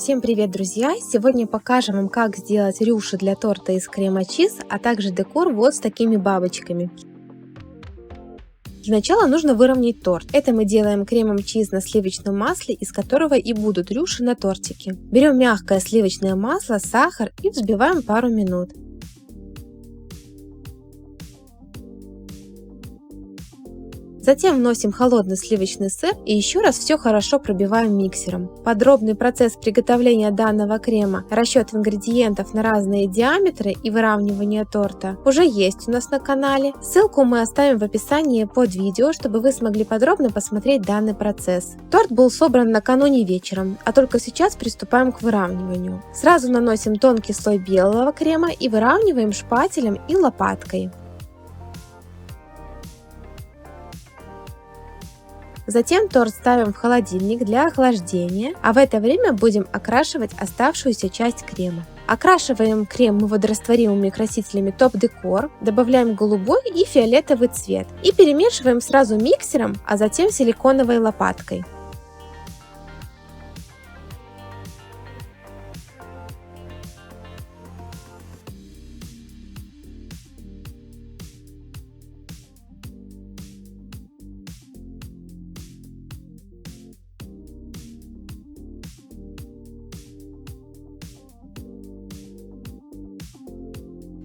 Всем привет, друзья! Сегодня покажем вам, как сделать рюши для торта из крема-чиз, а также декор вот с такими бабочками. Для начала нужно выровнять торт. Это мы делаем кремом-чиз на сливочном масле, из которого и будут рюши на тортике. Берем мягкое сливочное масло, сахар и взбиваем пару минут. Затем вносим холодный сливочный сыр и еще раз все хорошо пробиваем миксером. Подробный процесс приготовления данного крема, расчет ингредиентов на разные диаметры и выравнивание торта уже есть у нас на канале. Ссылку мы оставим в описании под видео, чтобы вы смогли подробно посмотреть данный процесс. Торт был собран накануне вечером, а только сейчас приступаем к выравниванию. Сразу наносим тонкий слой белого крема и выравниваем шпателем и лопаткой. Затем торт ставим в холодильник для охлаждения, а в это время будем окрашивать оставшуюся часть крема. Окрашиваем крем мы водорастворимыми красителями Top Decor, добавляем голубой и фиолетовый цвет и перемешиваем сразу миксером, а затем силиконовой лопаткой.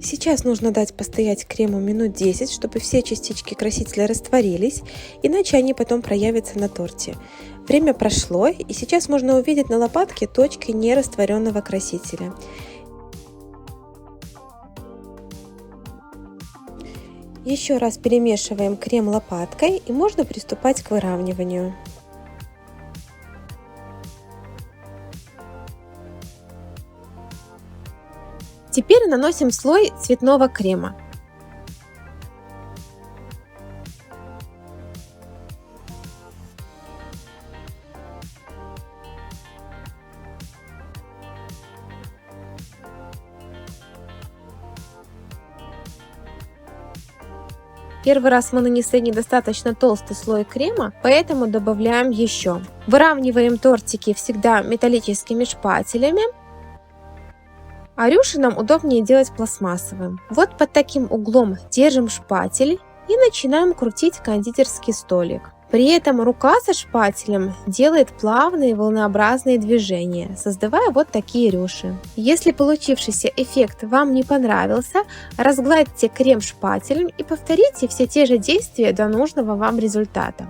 Сейчас нужно дать постоять крему минут 10, чтобы все частички красителя растворились, иначе они потом проявятся на торте. Время прошло, и сейчас можно увидеть на лопатке точки нерастворенного красителя. Еще раз перемешиваем крем лопаткой и можно приступать к выравниванию. Теперь наносим слой цветного крема. Первый раз мы нанесли недостаточно толстый слой крема, поэтому добавляем еще. Выравниваем тортики всегда металлическими шпателями. А рюши нам удобнее делать пластмассовым. Вот под таким углом держим шпатель и начинаем крутить кондитерский столик. При этом рука со шпателем делает плавные волнообразные движения, создавая вот такие рюши. Если получившийся эффект вам не понравился, разгладьте крем шпателем и повторите все те же действия до нужного вам результата.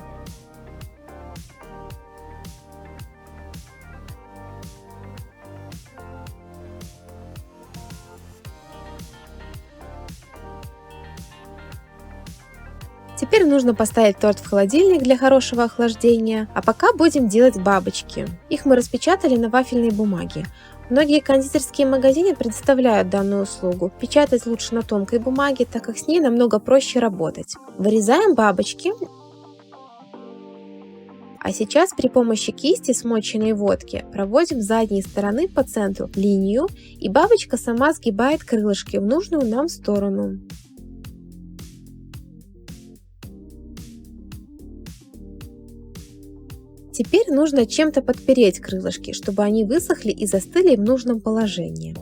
Теперь нужно поставить торт в холодильник для хорошего охлаждения, а пока будем делать бабочки. Их мы распечатали на вафельной бумаге. Многие кондитерские магазины предоставляют данную услугу. Печатать лучше на тонкой бумаге, так как с ней намного проще работать. Вырезаем бабочки. А сейчас при помощи кисти, смоченной в водке, проводим с задней стороны по центру линию, и бабочка сама сгибает крылышки в нужную нам сторону. Теперь нужно чем-то подпереть крылышки, чтобы они высохли и застыли в нужном положении.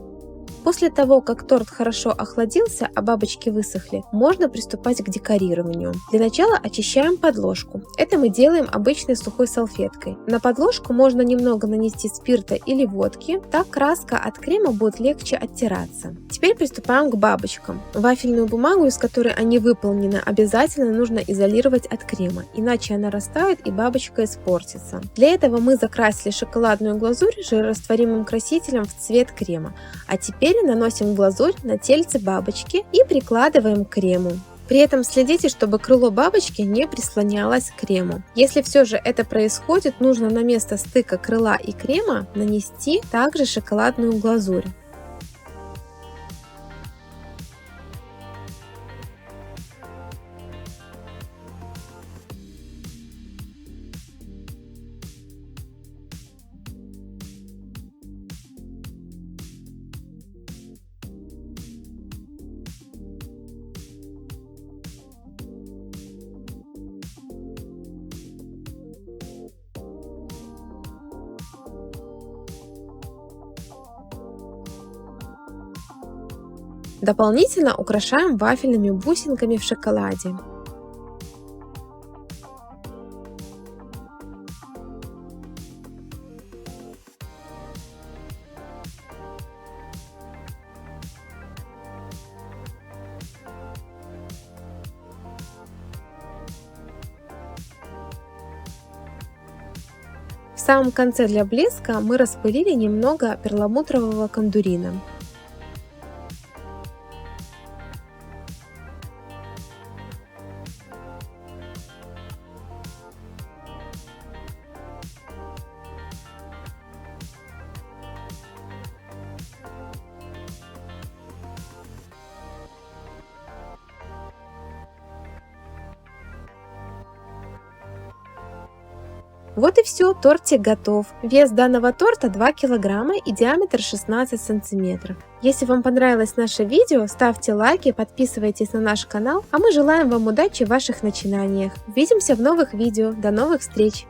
После того, как торт хорошо охладился, а бабочки высохли, можно приступать к декорированию. Для начала очищаем подложку. Это мы делаем обычной сухой салфеткой. На подложку можно немного нанести спирта или водки, так краска от крема будет легче оттираться. Теперь приступаем к бабочкам. Вафельную бумагу, из которой они выполнены, обязательно нужно изолировать от крема, иначе она растает и бабочка испортится. Для этого мы закрасили шоколадную глазурь жирорастворимым красителем в цвет крема. А теперь наносим глазурь на тельце бабочки и прикладываем к крему. При этом следите, чтобы крыло бабочки не прислонялось к крему. Если все же это происходит, нужно на место стыка крыла и крема нанести также шоколадную глазурь. Дополнительно украшаем вафельными бусинками в шоколаде. В самом конце для блеска мы распылили немного перламутрового кондурина. Вот и все, тортик готов. Вес данного торта 2 килограмма и диаметр 16 сантиметров. Если вам понравилось наше видео, ставьте лайки, подписывайтесь на наш канал, а мы желаем вам удачи в ваших начинаниях. Увидимся в новых видео. До новых встреч!